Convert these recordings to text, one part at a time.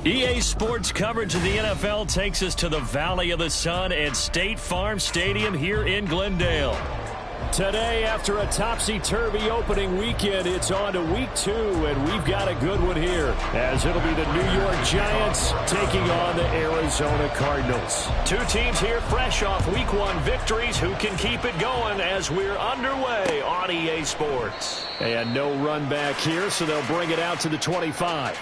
EA Sports coverage of the NFL takes us to the Valley of the Sun at State Farm Stadium here in Glendale. Today, after a topsy-turvy opening weekend, it's on to week 2, and we've got a good one here, as it'll be the New York Giants taking on the Arizona Cardinals. Two teams here fresh off week 1 victories. Who can keep it going as we're underway on EA Sports? And no run back here, so they'll bring it out to the 25.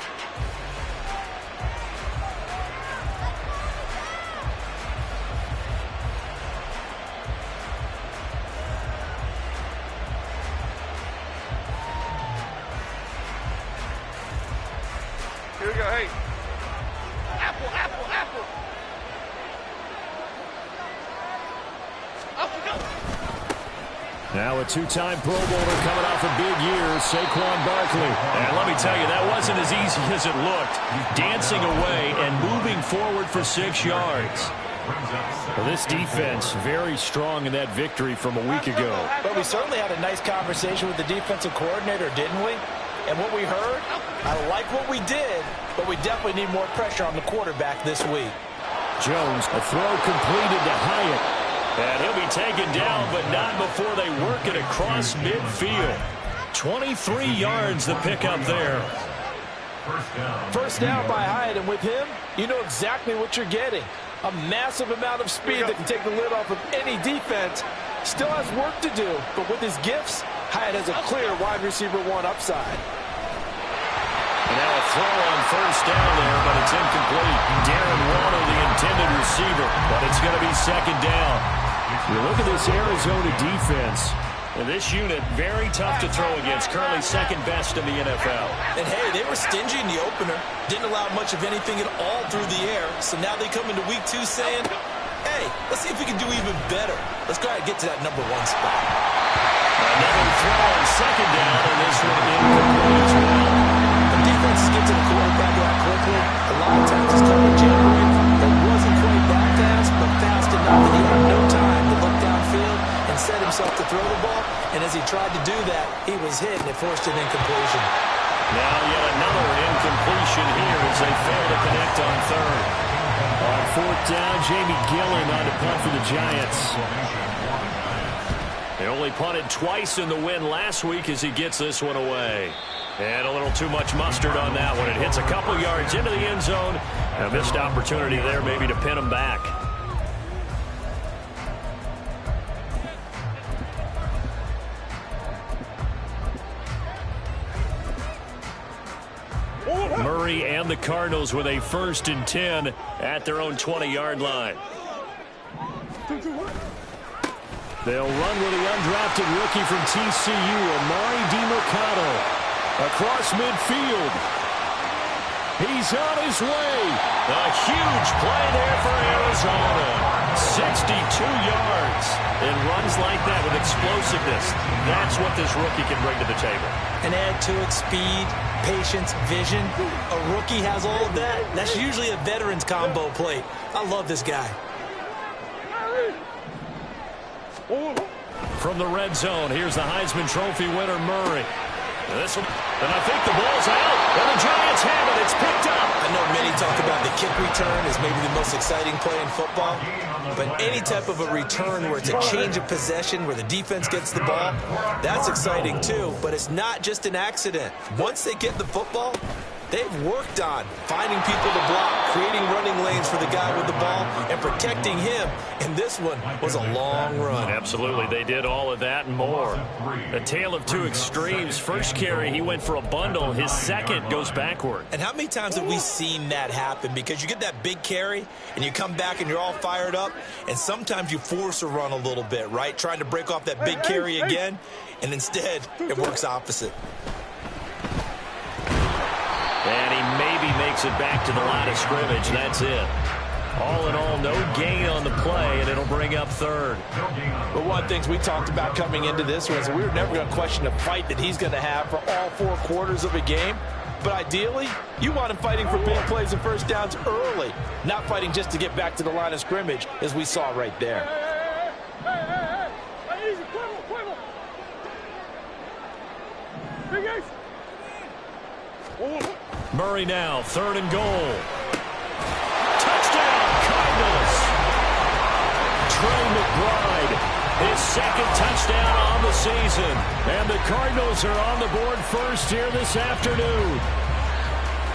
Here we go, hey. Apple, apple, apple. Apple, go. Now a two-time Pro Bowler coming off a big year, Saquon Barkley. And let me tell you, that wasn't as easy as it looked. Dancing away and moving forward for 6 yards. Well, this defense very strong in that victory from a week ago. But we certainly had a nice conversation with the defensive coordinator, didn't we? And what we heard, I like what we did, but we definitely need more pressure on the quarterback this week. Jones, a throw completed to Hyatt. And he'll be taken down, but not before they work it across midfield. 23 yards the pickup there. First down by Hyatt, and with him, you know exactly what you're getting. A massive amount of speed that can take the lid off of any defense. Still has work to do, but with his gifts, Hyatt has a clear wide receiver 1 upside. And now a throw on first down there, but it's incomplete. Darren Waller, the intended receiver, but it's going to be second down. You look at this Arizona defense. And this unit, very tough to throw against. Currently second best in the NFL. And hey, they were stingy in the opener. Didn't allow much of anything at all through the air. So now they come into week 2 saying, hey, let's see if we can do even better. Let's go ahead and get to that number 1 spot. Another throw on second down, and this one incomplete as well. The defense gets to the quarterback out quickly. A lot of times it's covered jailbreak. It wasn't quite that fast, but fast enough that he had no time to look downfield and set himself to throw the ball. And as he tried to do that, he was hit, and it forced an incompletion. Now yet another incompletion here as they fail to connect on third. On fourth down, Jamie Gillen on to punt for the Giants. They only punted twice in the win last week as he gets this one away. And a little too much mustard on that one. It hits a couple yards into the end zone. A missed opportunity there maybe to pin him back. Murray and the Cardinals with a 1st and 10 at their own 20-yard line. They'll run with the undrafted rookie from TCU, Amari DiMercato. Across midfield. He's on his way. A huge play there for Arizona. 62 yards. And runs like that with explosiveness. That's what this rookie can bring to the table. And add to it speed, patience, vision. A rookie has all of that. That's usually a veteran's combo plate. I love this guy. From the red zone, here's the Heisman Trophy winner, Murray. This one, and I think the ball's out, and the Giants have it. It's picked up. I know many talk about the kick return as maybe the most exciting play in football, but any type of a return where it's a change of possession, where the defense gets the ball, that's exciting too, but it's not just an accident. Once they get the football, they've worked on finding people to block, creating running lanes for the guy with the ball, and protecting him. And this one was a long run. Absolutely. They did all of that and more. A tale of two extremes. First carry, he went for a bundle. His second goes backward. And how many times have we seen that happen? Because you get that big carry, and you come back and you're all fired up, and sometimes you force a run a little bit, right? Trying to break off that big carry again, and instead it works opposite. And he maybe makes it back to the line of scrimmage. That's it. All in all, no gain on the play, and it'll bring up third. But one of the things we talked about coming into this was we were never going to question the fight that he's going to have for all 4 quarters of a game. But ideally, you want him fighting for big plays and first downs early, not fighting just to get back to the line of scrimmage, as we saw right there. Murray now, 3rd and goal. Touchdown, Cardinals. Trey McBride, his 2nd touchdown on the season. And the Cardinals are on the board first here this afternoon.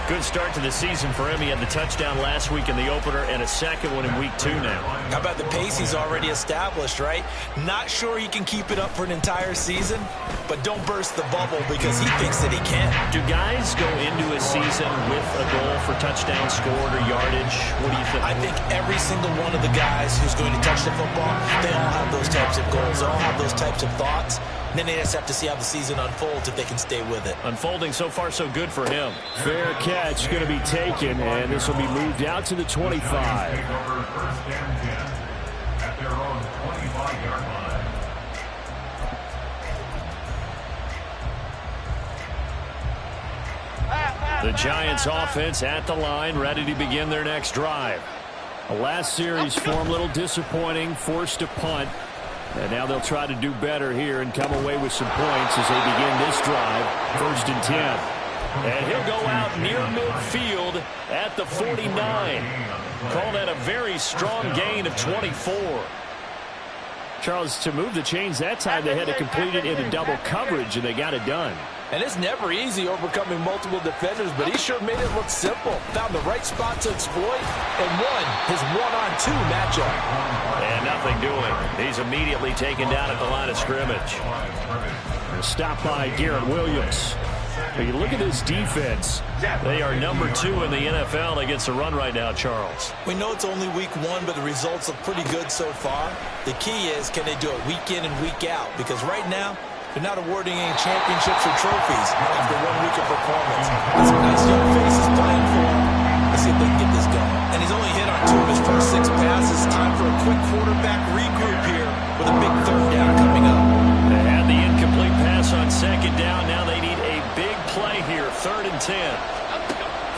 Good start to the season for him. He had the touchdown last week in the opener and a 2nd one in week 2 now. How about the pace he's already established, right? Not sure he can keep it up for an entire season, but don't burst the bubble because he thinks that he can. Do guys go into a season with a goal for touchdown scored or yardage? What do you think? I think every single one of the guys who's going to touch the football, they all have those types of goals. They all have those types of thoughts. And then they just have to see how the season unfolds if they can stay with it. Unfolding so far so good for him. Fair catch going to be taken, and this will be moved out to the 25. The Giants offense at the line, ready to begin their next drive. The last series form a little disappointing, forced a punt. And now they'll try to do better here and come away with some points as they begin this drive. 1st and 10. And he'll go out near midfield at the 49. Call that a very strong gain of 24. Charles, to move the chains that time, they had to complete it into double coverage, and they got it done. And it's never easy overcoming multiple defenders, but he sure made it look simple. Found the right spot to exploit and won his 1-on-2 matchup. And nothing doing. He's immediately taken down at the line of scrimmage. Stopped by Garrett Williams. When you look at this defense, they are number 2 in the NFL against the run right now, Charles. We know it's only week 1, but the results look pretty good so far. The key is, can they do it week in and week out? Because right now, they're not awarding any championships or trophies after 1 week of performance. Got some nice young faces playing for him. Let's see if they can get this going. And he's only hit on 2 of his first 6 passes. Time for a quick quarterback regroup here with a big 3rd down coming up. They had the incomplete pass on 2nd down. Now they need a big play here, 3rd and 10.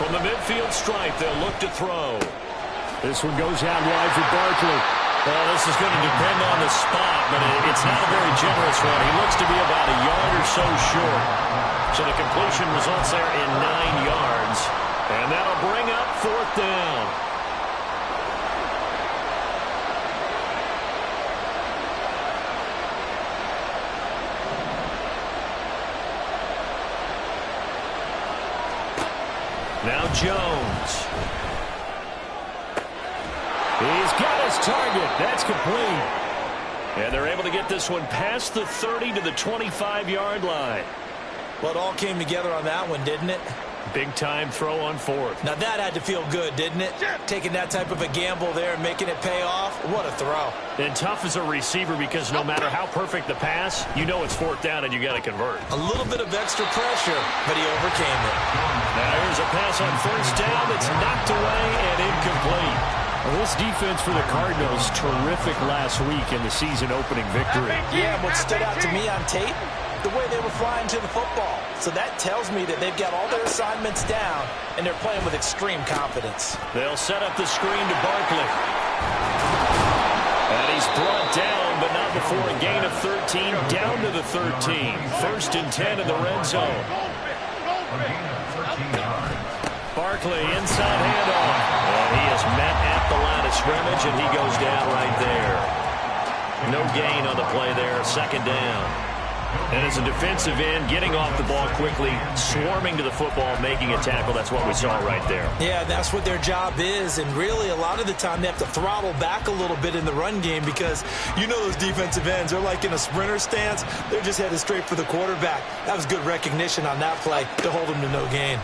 From the midfield stripe, they'll look to throw. This one goes out wide for Barkley. Well, this is going to depend on the spot, but it's not a very generous one. He looks to be about a yard or so short. So the completion results there in 9 yards. And that'll bring up 4th down. Now Jones. He's got his target. That's complete. And they're able to get this one past the 30 to the 25-yard line. Well, it all came together on that one, didn't it? Big-time throw on 4th. Now that had to feel good, didn't it? Taking that type of a gamble there and making it pay off. What a throw. And tough as a receiver because no matter how perfect the pass, you know it's 4th down and you got to convert. A little bit of extra pressure, but he overcame it. Now here's a pass on 1st down that's knocked away and incomplete. Well, this defense for the Cardinals, terrific last week in the season-opening victory. Yeah, what stood out to me on tape, the way they were flying to the football. So that tells me that they've got all their assignments down, and they're playing with extreme confidence. They'll set up the screen to Barkley. And he's brought down, but not before a gain of 13, down to the 13. 1st and 10 in the red zone. Barkley, inside handoff. And he is met at the line of scrimmage, and he goes down right there. No gain on the play there, 2nd down. And as a defensive end, getting off the ball quickly, swarming to the football, making a tackle, that's what we saw right there. Yeah, that's what their job is, and really a lot of the time they have to throttle back a little bit in the run game because you know those defensive ends, they're like in a sprinter stance, they're just headed straight for the quarterback. That was good recognition on that play to hold them to no gain.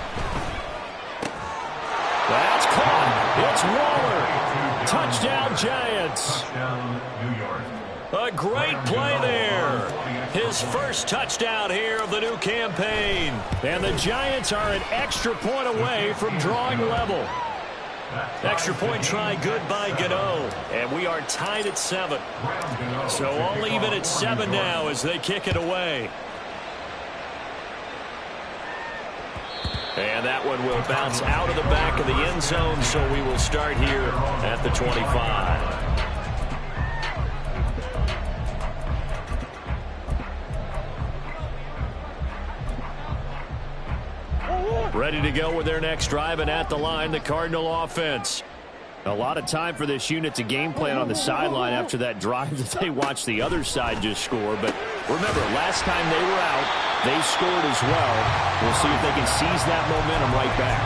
That's caught. It's Waller. Touchdown, Giants. A great play there. His first touchdown here of the new campaign. And the Giants are an extra point away from drawing level. Extra point try good by Gano. And we are tied at 7. So all even at 7 now as they kick it away. And that one will bounce out of the back of the end zone, so we will start here at the 25. Ready to go with their next drive, and at the line, the Cardinal offense. A lot of time for this unit to game plan on the sideline after that drive that they watched the other side just score. But remember, last time they were out, they scored as well. We'll see if they can seize that momentum right back.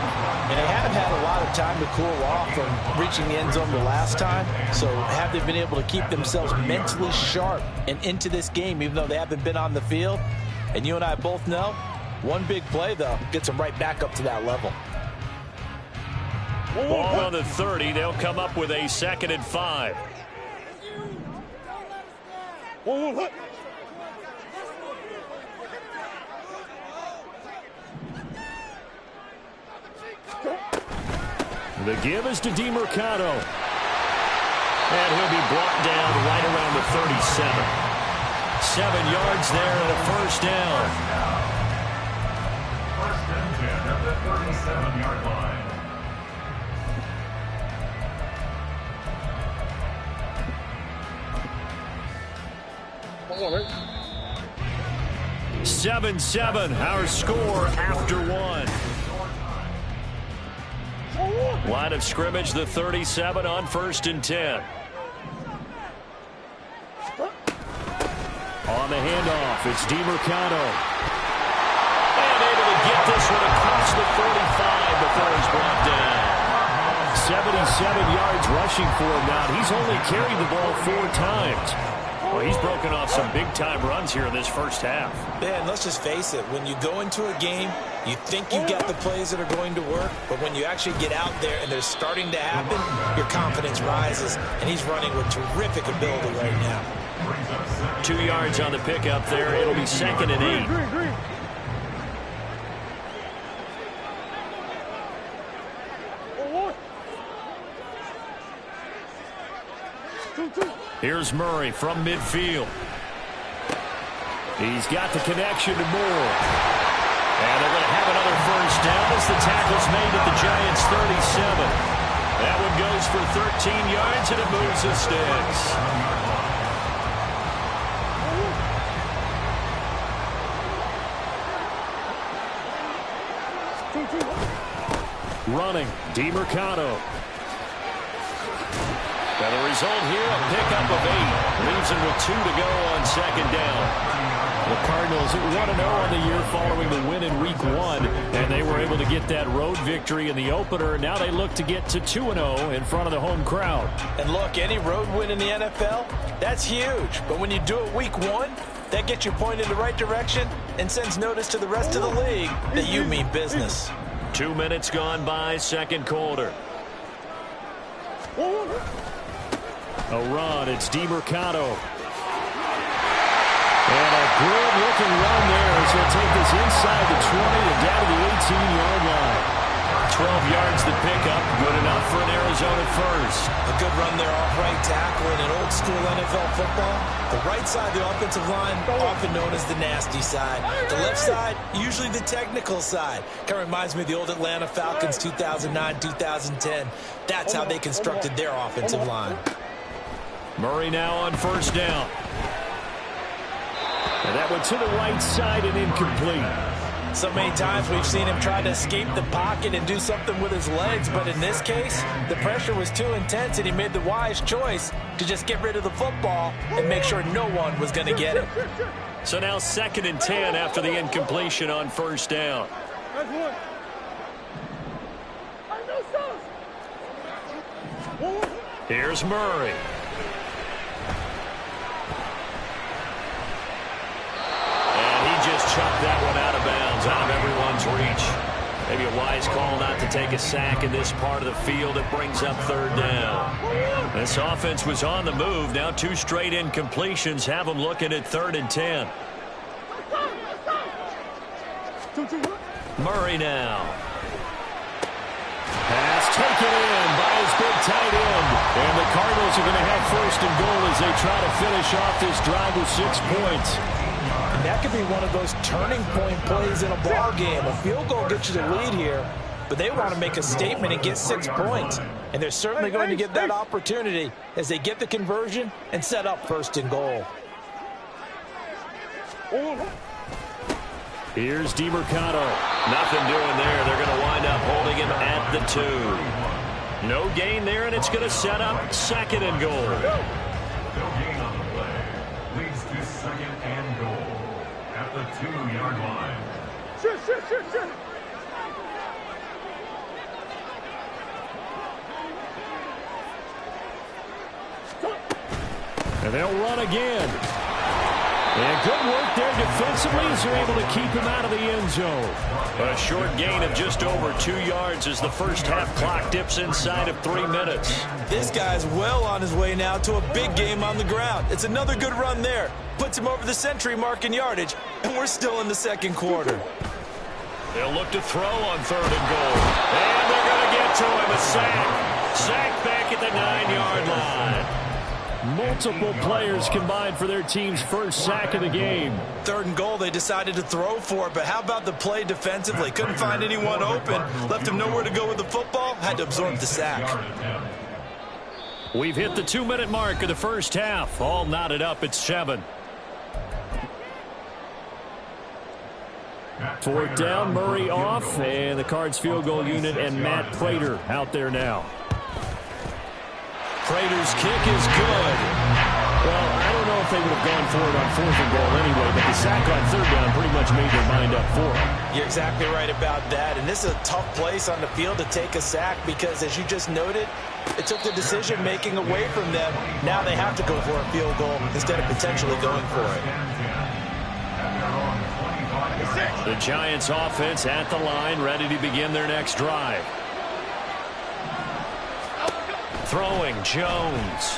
And they haven't had a lot of time to cool off from reaching the end zone the last time. So have they been able to keep themselves mentally sharp and into this game, even though they haven't been on the field? And you and I both know, one big play, though, gets them right back up to that level. Ball on the 30. They'll come up with a 2nd and 5. The give is to DeMercado. And he'll be brought down right around the 37. 7 yards there and a first down. First and 10 at the 37-yard line. 7-7, our score after 1. Line of scrimmage, the 37 on 1st and 10. On the handoff, it's DeMercado. And able to get this one across the 45 before he's brought down. 77 yards rushing for him now. He's only carried the ball 4 times. Well, he's broken off some big-time runs here in this first half. Yeah, and let's just face it. When you go into a game, you think you've got the plays that are going to work, but when you actually get out there and they're starting to happen, your confidence rises, and he's running with terrific ability right now. 2 yards on the pickup there. It'll be 2nd and 8. Here's Murray from midfield. He's got the connection to Moore. And they're going to have another first down as the tackle's made at the Giants' 37. That one goes for 13 yards, and it moves the sticks. Running, DeMercado. And the result here, a pickup of 8. Leaves him with 2 to go on 2nd down. The Cardinals 1-0 on the year following the win in Week 1. And they were able to get that road victory in the opener. Now they look to get to 2-0 in front of the home crowd. And look, any road win in the NFL, that's huge. But when you do it Week 1, that gets you pointed in the right direction and sends notice to the rest of the league that you mean business. 2 minutes gone by, 2nd quarter. A run, it's DeMercado. And a good-looking run there as he'll take this inside the 20 and down to the 18-yard line. 12 yards the pickup, good enough for an Arizona first. A good run there off right tackle in an old-school NFL football. The right side of the offensive line, often known as the nasty side. The left side, usually the technical side. Kind of reminds me of the old Atlanta Falcons 2009-2010. That's how they constructed their offensive line. Murray now on 1st down. And that went to the right side and incomplete. So many times we've seen him try to escape the pocket and do something with his legs, but in this case, the pressure was too intense and he made the wise choice to just get rid of the football and make sure no one was going to get it. So now 2nd and 10 after the incompletion on 1st down. Here's Murray. Just chucked that one out of bounds, out of everyone's reach. Maybe a wise call not to take a sack in this part of the field. It brings up 3rd down. This offense was on the move. Now 2 straight incompletions have them looking at 3rd and 10. Murray now. Pass taken in by his big tight end. And the Cardinals are going to have 1st and goal as they try to finish off this drive with 6 points. And that could be one of those turning point plays in a ball game. A field goal gets you the lead here, but they want to make a statement and get 6 points. And they're certainly going to get that opportunity as they get the conversion and set up 1st and goal. Here's DiMercado. Nothing doing there. They're going to wind up holding him at the 2. No gain there, and it's going to set up 2nd and goal. No gain on the play. Leads to 2nd and goal at the 2-yard line. Shoot. And they'll run again. And good work there defensively as they're able to keep him out of the end zone. A short gain of just over 2 yards as the first half clock dips inside of 3 minutes. This guy's well on his way now to a big game on the ground. It's another good run there. Puts him over the century mark in yardage, and we're still in the 2nd quarter. They'll look to throw on 3rd and goal. And they're going to get to him. A sack. Sack back at the 9-yard line. Multiple players combined for their team's first sack of the game. 3rd and goal, they decided to throw for it, but how about the play defensively? Couldn't find anyone open, left him nowhere to go with the football, had to absorb the sack. We've hit the 2-minute mark of the first half. All knotted up at 7. 4th down, Murray off, and the Cards field goal unit and Matt Prater out there now. Prater's kick is good. Well, I don't know if they would have gone for it on 4th and goal anyway, but the sack on 3rd down pretty much made their mind up for it. You're exactly right about that, and this is a tough place on the field to take a sack because, as you just noted, it took the decision-making away from them. Now they have to go for a field goal instead of potentially going for it. The Giants offense at the line, ready to begin their next drive. Throwing, Jones.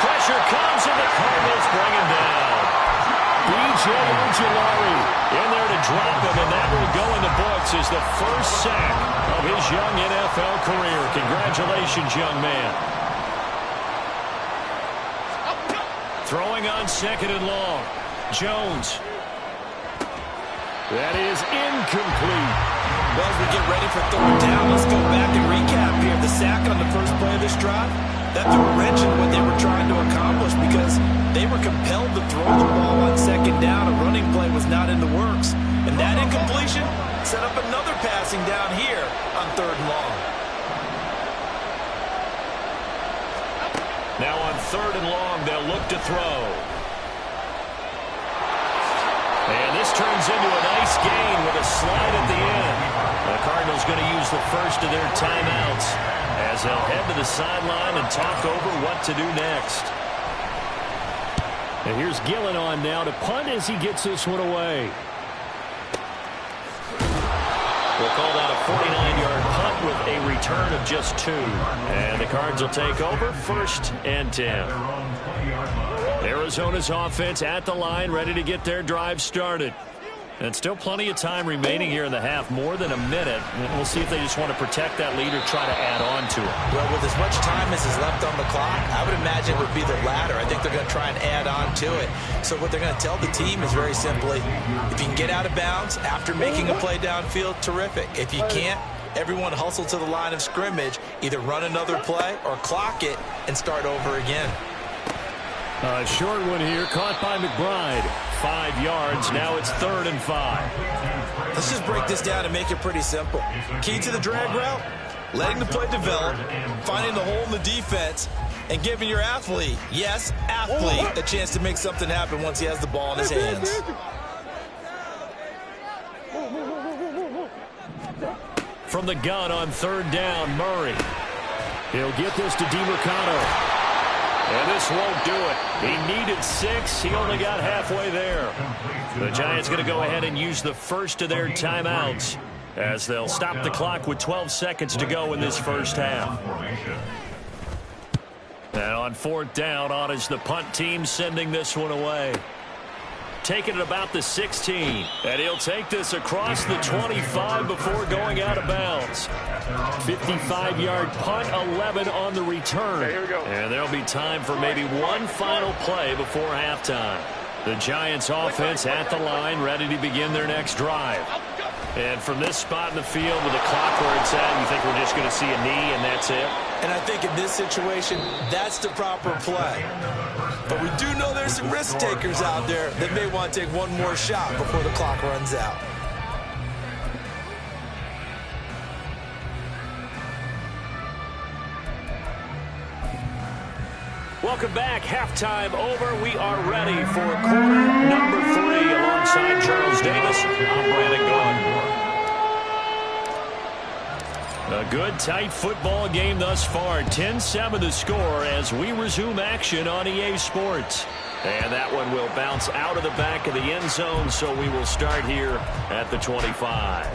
Pressure comes, and the Cardinals bring him down. B.J. Ojulari in there to drop him, and that will go in the books as the first sack of his young NFL career. Congratulations, young man. Throwing on 2nd and long. Jones. That is incomplete. Well, as we get ready for 3rd down, let's go back and recap here. The sack on the first play of this drive, that threw a wrench in what they were trying to accomplish because they were compelled to throw the ball on 2nd down. A running play was not in the works. And that incompletion set up another passing down here on 3rd and long. Now on 3rd and long, they'll look to throw. And this turns into a nice gain with a slide at the end. The Cardinals going to use the first of their timeouts as they'll head to the sideline and talk over what to do next. And here's Gillen on now to punt as he gets this one away. We'll call that a 49-yard punt with a return of just 2. And the Cards will take over 1st and 10. Arizona's offense at the line, ready to get their drive started. And still plenty of time remaining here in the half, more than a minute. And we'll see if they just want to protect that lead or try to add on to it. Well, with as much time as is left on the clock, I would imagine it would be the latter. I think they're going to try and add on to it. So what they're going to tell the team is very simply, if you can get out of bounds after making a play downfield, terrific. If you can't, everyone hustle to the line of scrimmage, either run another play or clock it and start over again. A short one here, caught by McBride. 5 yards, now it's 3rd and 5. Let's just break this down and make it pretty simple. Key to the drag route, letting the play develop, finding the hole in the defense, and giving your athlete, yes, athlete, a chance to make something happen once he has the ball in his hands. From the gun on 3rd down, Murray. He'll get this to DiMercado. And this won't do it. He needed 6. He only got halfway there. The Giants going to go ahead and use the first of their timeouts as they'll stop the clock with 12 seconds to go in this first half. And on 4th down, on is the punt team sending this one away. Taking it about the 16. And he'll take this across the 25 before going out of bounds. 55-yard punt, 11 on the return. Okay, here we go. And there'll be time for maybe one final play before halftime. The Giants offense at the line, ready to begin their next drive. And from this spot in the field with the clock where it's at, you think we're just going to see a knee and that's it? And I think in this situation, that's the proper play. But we do know there's some risk takers out there that may want to take one more shot before the clock runs out. Welcome back. Halftime over. We are ready for quarter number 3 alongside Charles Davis. I'm Brandon Gaughan. A good, tight football game thus far. 10-7 the score as we resume action on EA Sports. And that one will bounce out of the back of the end zone, so we will start here at the 25.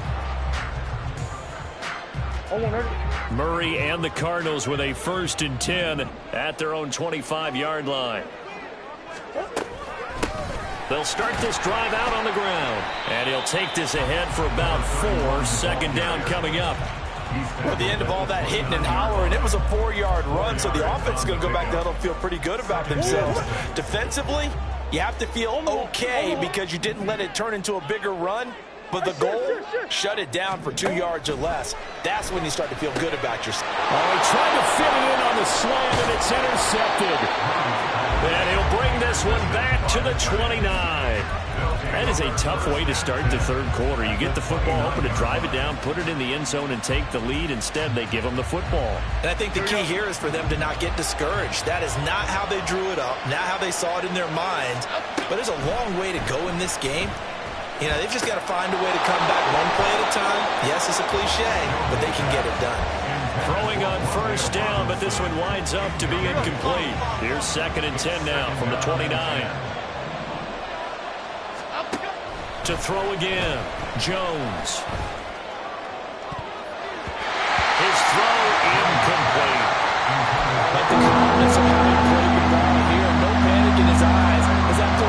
Murray and the Cardinals with a 1st and 10 at their own 25-yard line. They'll start this drive out on the ground. And he'll take this ahead for about 4. 2nd down coming up. At the end of all that hitting and hollering, it was a 4-yard run, so the offense is going to go back to huddle, feel pretty good about themselves. Defensively, you have to feel okay because you didn't let it turn into a bigger run. But the goal, shut it down for 2 yards or less. That's when you start to feel good about yourself. Oh, he tried to fit it in on the slant, and it's intercepted. And he'll bring this one back to the 29. That is a tough way to start the 3rd quarter. You get the football, hoping to drive it down, put it in the end zone, and take the lead. Instead, they give them the football. And I think the key here is for them to not get discouraged. That is not how they drew it up, not how they saw it in their minds. But there's a long way to go in this game. You know, they've just got to find a way to come back one play at a time. Yes, it's a cliche, but they can get it done. Throwing on 1st down, but this one winds up to be incomplete. Here's 2nd and 10 now from the 29. To throw again, Jones. His throw incomplete. But the confidence of how he played the ball here, no panic in his eyes, as that throw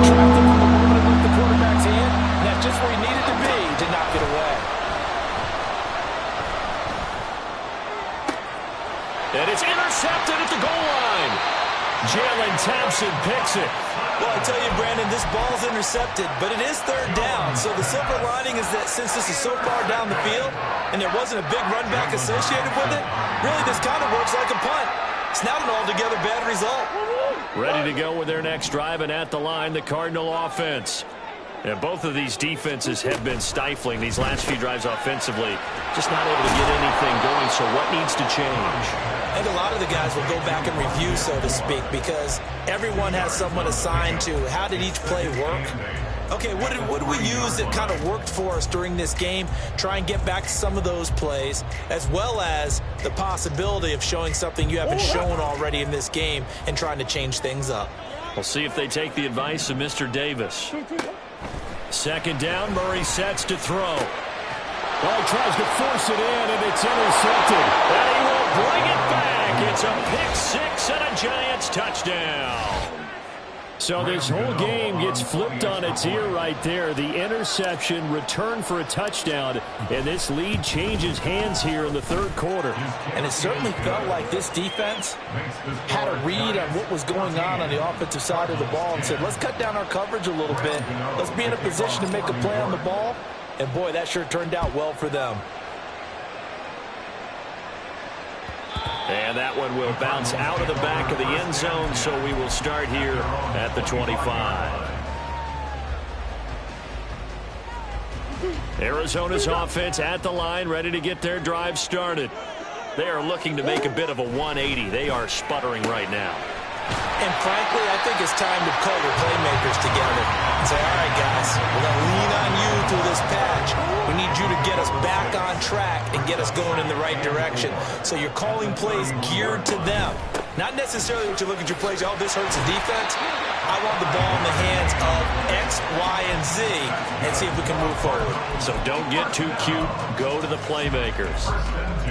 trapped him from the moment it left the quarterback's hand, and that's just where he needed to be to knock it away. And it's intercepted at the goal line. Jalen Thompson picks it. Well, I tell you, Brandon, this ball's intercepted, but it is 3rd down. So the silver lining is that since this is so far down the field and there wasn't a big run back associated with it, really this kind of works like a punt. It's not an altogether bad result. Ready to go with their next drive, and at the line, the Cardinal offense. And both of these defenses have been stifling these last few drives offensively. Just not able to get anything going, so what needs to change? I think a lot of the guys will go back and review, so to speak, because everyone has someone assigned to how did each play work. Okay, what did we use that kind of worked for us during this game? Try and get back to some of those plays, as well as the possibility of showing something you haven't shown already in this game and trying to change things up. We'll see if they take the advice of Mr. Davis. 2nd down, Murray sets to throw. Well, he tries to force it in, and it's intercepted. And he will bring it back. It's a pick-6 and a Giants touchdown. So this whole game gets flipped on its ear right there. The interception, return for a touchdown, and this lead changes hands here in the 3rd quarter. And it certainly felt like this defense had a read on what was going on the offensive side of the ball and said, let's cut down our coverage a little bit. Let's be in a position to make a play on the ball. And, boy, that sure turned out well for them. And that one will bounce out of the back of the end zone, so we will start here at the 25. Arizona's offense at the line, ready to get their drive started. They are looking to make a bit of a 180. They are sputtering right now. And frankly, I think it's time to call your playmakers together and say, all right, guys, we're going to lean on you through this patch. We need you to get us back on track and get us going in the right direction. So you're calling plays geared to them. Not necessarily what you look at your plays, oh, this hurts the defense. I want the ball in the hands of X, Y, and Z and see if we can move forward. So don't get too cute. Go to the playmakers.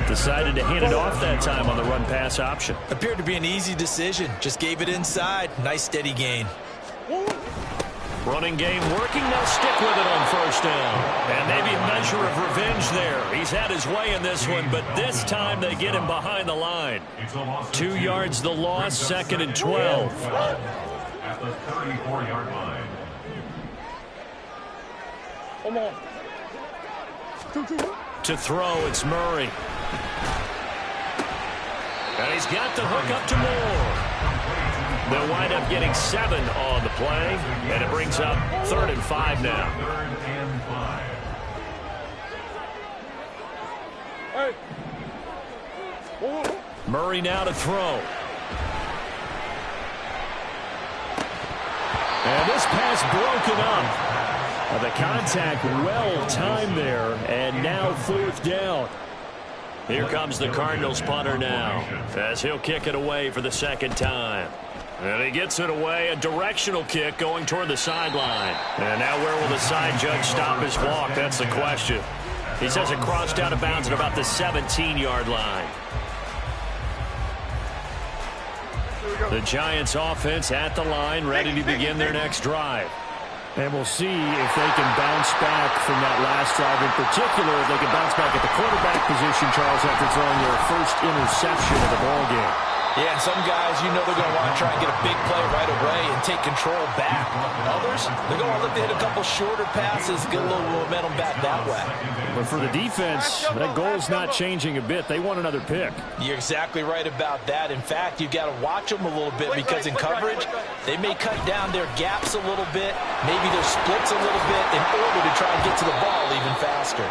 Decided to hand it off that time on the run-pass option. Appeared to be an easy decision. Just gave it inside. Nice steady gain. Running game working. They'll stick with it on 1st down. And maybe a measure of revenge there. He's had his way in this one, but this time they get him behind the line. 2 yards the loss, 2nd and 12. At the 34-yard line. To throw, it's Murray. And he's got the hook up to Moore. They'll wind up getting 7 on the play, and it brings up 3rd and 5 now. Murray now to throw. And this pass broken up. The contact well timed there, and now 4th down. Here comes the Cardinals punter now, as he'll kick it away for the 2nd time. And he gets it away, a directional kick going toward the sideline. And now where will the side judge stop his walk? That's the question. He says it crossed out of bounds at about the 17-yard line. The Giants offense at the line, ready to begin their next drive. And we'll see if they can bounce back from that last drive in particular, if they can bounce back at the quarterback position, Charles, after throwing their first interception of the ballgame. Yeah, and some guys, you know they're going to want to try and get a big play right away and take control back. Others, they're going to look to hit a couple shorter passes, get a little momentum back that way. But for the defense, that goal's not changing a bit. They want another pick. You're exactly right about that. In fact, you've got to watch them a little bit because in coverage, they may cut down their gaps a little bit, maybe their splits a little bit in order to try and get to the ball even faster.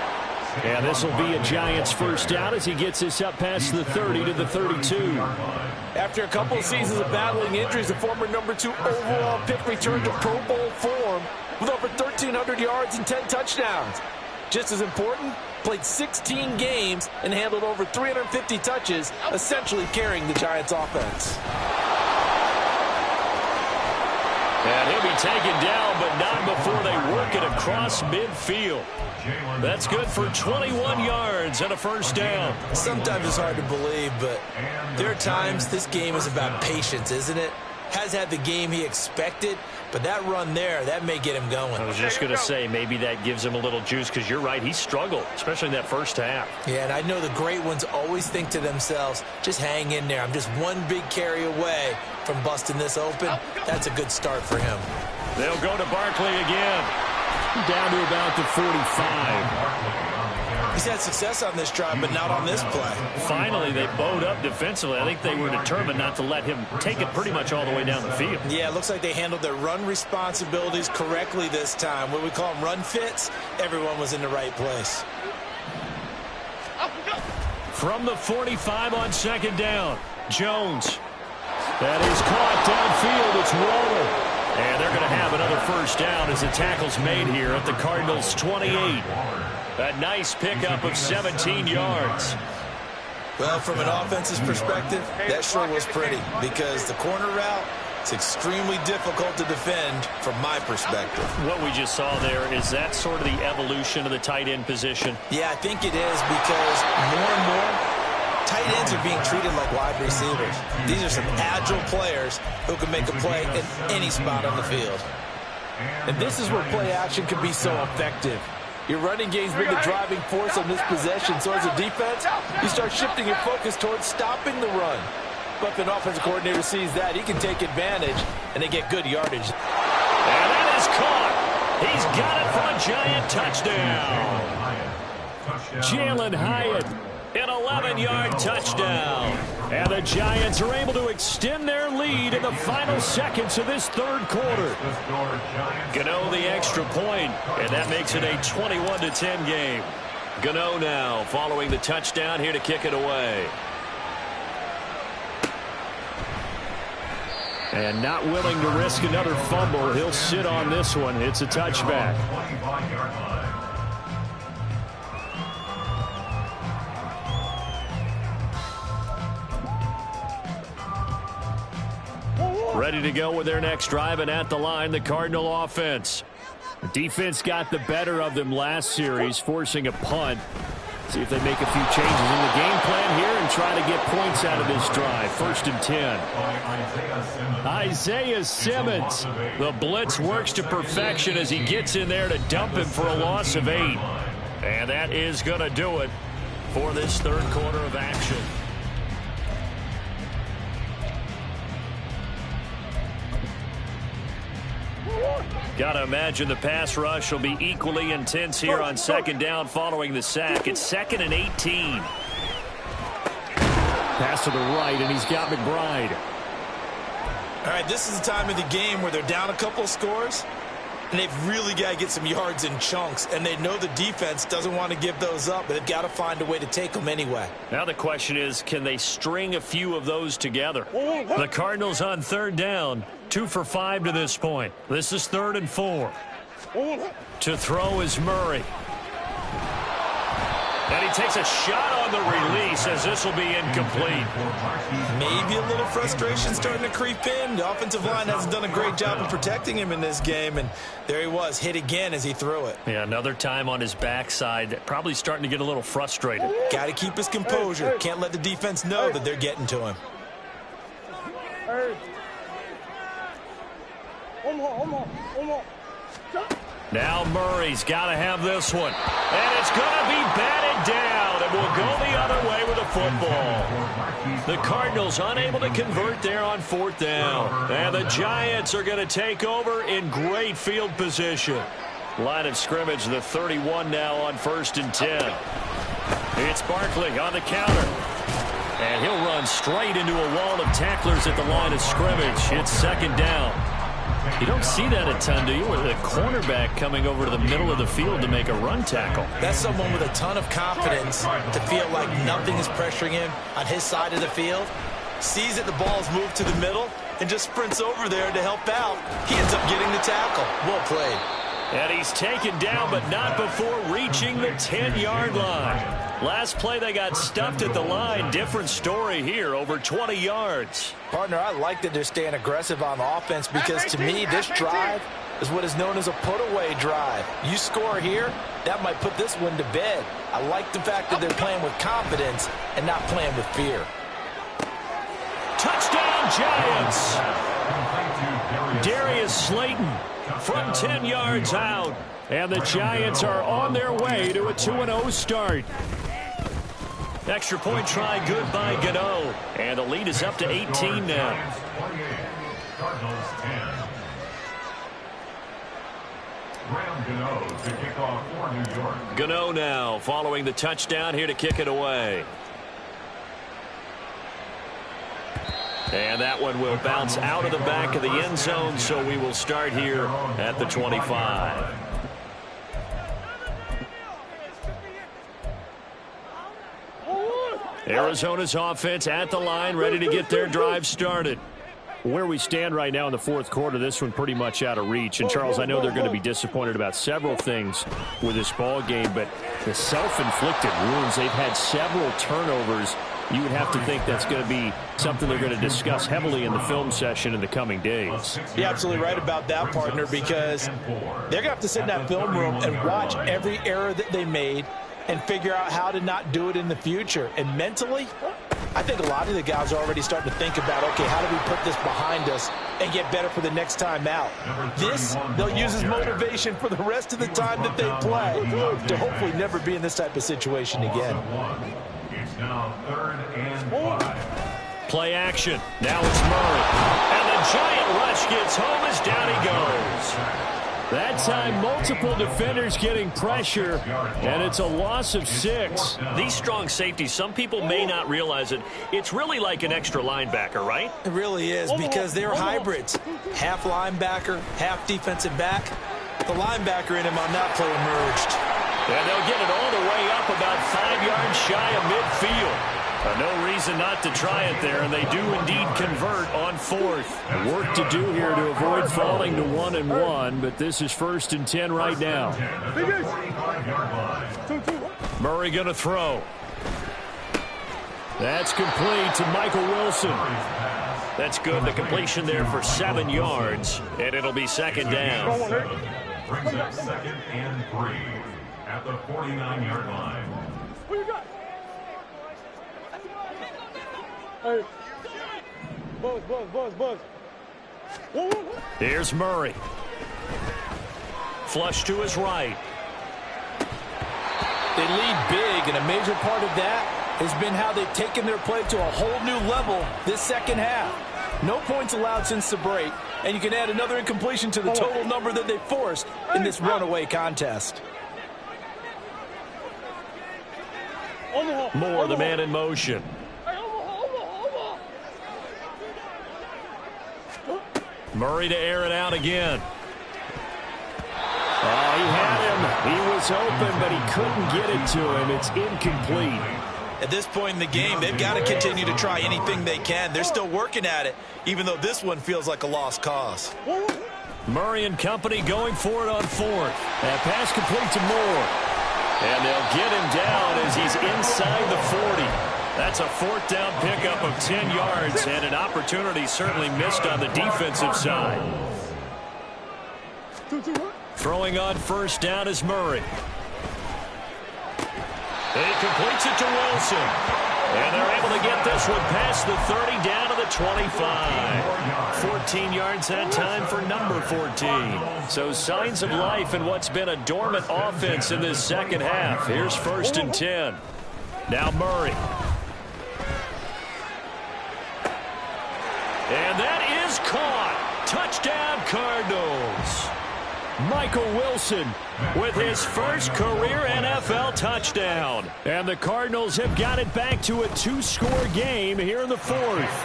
And this will be a Giants first down as he gets this up past the 30 to the 32. After a couple of seasons of battling injuries, the former #2 overall pick returned to Pro Bowl form with over 1,300 yards and 10 touchdowns. Just as important, played 16 games and handled over 350 touches, essentially carrying the Giants offense. And he'll be taken down, but not before they work it across midfield. That's good for 21 yards and a first down. Sometimes it's hard to believe, but there are times this game is about patience, isn't it? Has had the game he expected, but that run there, that may get him going. I was just going to say, maybe that gives him a little juice, because you're right, he struggled, especially in that first half. Yeah, and I know the great ones always think to themselves, just hang in there. I'm just one big carry away from busting this open. That's a good start for him. They'll go to Barkley again. Down to about the 45. He's had success on this drive, but not on this play. Finally, they bowed up defensively. I think they were determined not to let him take it pretty much all the way down the field. Yeah, it looks like they handled their run responsibilities correctly this time. What we call them run fits, everyone was in the right place. From the 45 on 2nd down, Jones. That is caught downfield. It's Waller. And they're going to have another first down as the tackle's made here at the Cardinals' 28. A nice pickup of 17 yards. Well, from an offense's perspective, that sure was pretty, because the corner route, it's extremely difficult to defend from my perspective. What we just saw there, is that sort of the evolution of the tight end position? Yeah, I think it is, because more and more, tight ends are being treated like wide receivers. These are some agile players who can make a play in any spot on the field. And this is where play action can be so effective. Your running game's been the driving force on this possession, so as a defense, you start shifting your focus towards stopping the run. But if an offensive coordinator sees that, he can take advantage, and they get good yardage. And that is caught. He's got it for a Giant touchdown. Jalen Hyatt, an 11-yard touchdown. And the Giants are able to extend their lead in the final seconds of this 3rd quarter. Gano the extra point, and that makes it a 21-10 game. Gano now following the touchdown here to kick it away. And not willing to risk another fumble, he'll sit on this one. It's a touchback. Ready to go with their next drive, and at the line, the Cardinal offense. The defense got the better of them last series, forcing a punt. See if they make a few changes in the game plan here and try to get points out of this drive. 1st and 10. Isaiah Simmons. The blitz works to perfection as he gets in there to dump him for a loss of 8. And that is going to do it for this 3rd quarter of action. Gotta imagine the pass rush will be equally intense here on second down following the sack. It's 2nd and 18. Pass to the right, and he's got McBride. All right, this is the time of the game where they're down a couple of scores, and they've really got to get some yards in chunks, and they know the defense doesn't want to give those up, but they've got to find a way to take them anyway. Now the question is, can they string a few of those together? The Cardinals on 3rd down, 2 for 5 to this point. This is 3rd and 4. To throw is Murray. And he takes a shot on the release as this will be incomplete. Maybe a little frustration starting to creep in. The offensive line hasn't done a great job of protecting him in this game, and there he was, hit again as he threw it. Yeah, another time on his backside, probably starting to get a little frustrated. Got to keep his composure. Can't let the defense know that they're getting to him. Now Murray's got to have this one. And it's going to be batted down. And will go the other way with a football. The Cardinals unable to convert there on 4th down. And the Giants are going to take over in great field position. Line of scrimmage, the 31 now on 1st and 10. It's Barkley on the counter. And he'll run straight into a wall of tacklers at the line of scrimmage. It's 2nd down. You don't see that a ton, do you? With a cornerback coming over to the middle of the field to make a run tackle. That's someone with a ton of confidence to feel like nothing is pressuring him on his side of the field. Sees that the ball's moved to the middle and just sprints over there to help out. He ends up getting the tackle. Well played. And he's taken down, but not before reaching the 10-yard line. Last play, they got stuffed at the line. Different story here, over 20 yards. Partner, I like that they're staying aggressive on offense because, to me, this drive is what is known as a put-away drive. You score here, that might put this one to bed. I like the fact that they're playing with confidence and not playing with fear. Touchdown, Giants! Darius Slayton from 10 yards out. And the Giants are on their way to a 2-0 start. Extra point try good by Gano. And the lead is up to 18 now. Cardinals 10. Graham Gano to kick off for New York. Gano now following the touchdown here to kick it away. And that one will bounce out of the back of the end zone, so we will start here at the 25. Arizona's offense at the line, ready to get their drive started. Where we stand right now in the 4th quarter, this one pretty much out of reach. And, Charles, I know they're going to be disappointed about several things with this ball game, but the self-inflicted wounds, they've had several turnovers. You would have to think that's going to be something they're going to discuss heavily in the film session in the coming days. You're absolutely right about that, partner, because they're going to have to sit in that film room and watch every error that they made and figure out how to not do it in the future. And mentally, I think a lot of the guys are already starting to think about, okay, how do we put this behind us and get better for the next time out? This, they'll use as motivation for the rest of the time that they play to hopefully never be in this type of situation again. It's now 3rd and 5. Play action. Now it's Murray. And the giant rush gets home as down he goes. That time, multiple defenders getting pressure, and it's a loss of 6. These strong safeties, some people may not realize it. It's really like an extra linebacker, right? It really is, because they're hybrids. Half linebacker, half defensive back. The linebacker in him on that play emerged. And they'll get it all the way up about 5 yards shy of midfield. No reason not to try it there, and they do indeed convert on 4th. Work to do here to avoid falling to 1-1, but this is 1st and 10 right now. Murray going to throw. That's complete to Michael Wilson. That's good. The completion there for 7 yards, and it'll be 2nd down. Brings up 2nd and 3 at the 49-yard line. Who you got? Hey. Buzz. Here's Murray. Flush to his right. They lead big, and a major part of that has been how they've taken their play to a whole new level this second half. No points allowed since the break, and you can add another incompletion to the total number that they forced in this runaway contest. Moore, the man in motion. Murray to air it out again. Oh, he had him. He was open, but he couldn't get it to him. It's incomplete. At this point in the game, they've got to continue to try anything they can. They're still working at it, even though this one feels like a lost cause. Murray and company going for it on fourth. That pass complete to Moore. And they'll get him down as he's inside the 40. That's a fourth down pickup of 10 yards and an opportunity certainly missed on the defensive side. Throwing on first down is Murray. He completes it to Wilson. And they're able to get this one past the 30 down to the 25. 14 yards that time for number 14. So signs of life in what's been a dormant offense in this second half. Here's first and 10. Now Murray. And that is caught. Touchdown Cardinals. Michael Wilson with his first career NFL touchdown. And the Cardinals have got it back to a two-score game here in the fourth.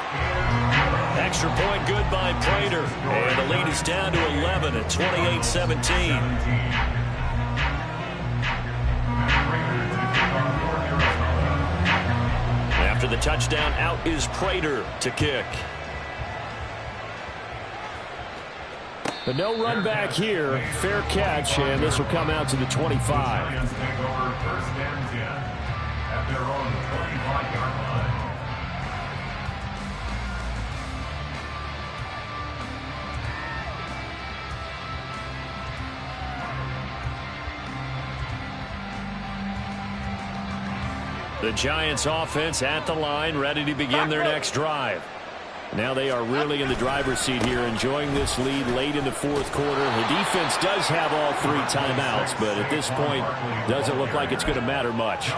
Extra point good by Prater. And the lead is down to 11 at 28-17. After the touchdown, out is Prater to kick. But no run back here. Fair catch, and this will come out to the 25. The Giants offense at the line, ready to begin their next drive. Now they are really in the driver's seat here, enjoying this lead late in the fourth quarter. The defense does have all three timeouts, but at this point, doesn't look like it's going to matter much.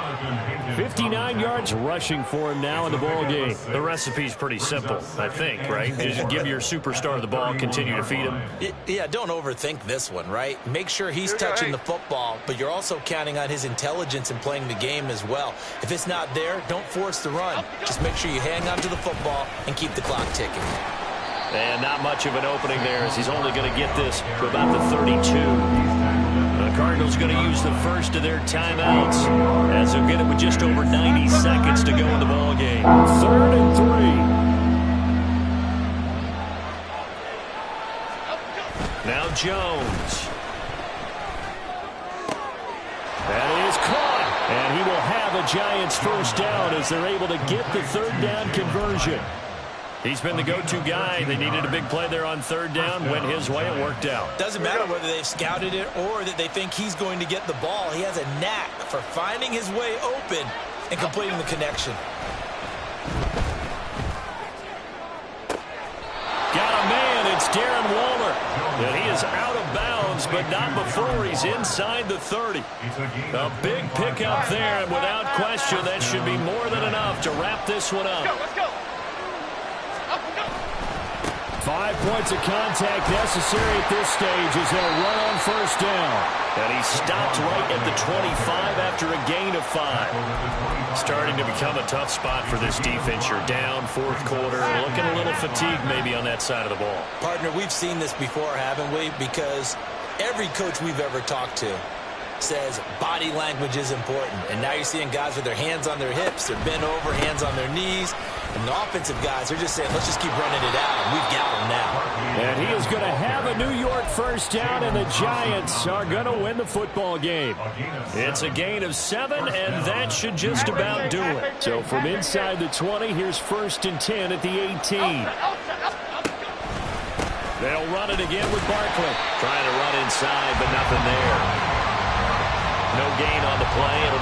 59 yards rushing for him now in the ball game. The recipe's pretty simple, I think, right? Just give your superstar the ball, continue to feed him. Yeah, don't overthink this one, right? Make sure he's touching the football, but you're also counting on his intelligence in playing the game as well. If it's not there, don't force the run. Just make sure you hang on to the football and keep the clock ticking. And not much of an opening there, as he's only going to get this to about the 32. The Cardinals going to use the first of their timeouts, as they'll get it with just over 90 seconds to go in the ball game. 3rd and 3. Now Jones. That is caught, and he will have a Giants first down as they're able to get the third down conversion. He's been the go-to guy. They needed a big play there on third down. Went his way. It worked out. Doesn't matter whether they've scouted it or that they think he's going to get the ball. He has a knack for finding his way open and completing the connection. Got a man. It's Darren Waller. And he is out of bounds, but not before he's inside the 30. A big pickup there, and without question, that should be more than enough to wrap this one up. Let's go. 5 points of contact necessary at this stage as they'll run on first down. And he stopped right at the 25 after a gain of 5. Starting to become a tough spot for this defense. You're down fourth quarter, looking a little fatigued maybe on that side of the ball. Partner, we've seen this before, haven't we? Because every coach we've ever talked to says body language is important. And now you're seeing guys with their hands on their hips, they're bent over, hands on their knees. And the offensive guys are just saying, let's just keep running it out. And we've got them now. And he is going to have a New York first down, and the Giants are going to win the football game. It's a gain of 7, and that should just about do it. So from inside the 20, here's first and 10 at the 18. They'll run it again with Barkley. Trying to run inside, but nothing there. No gain on the play. It'll be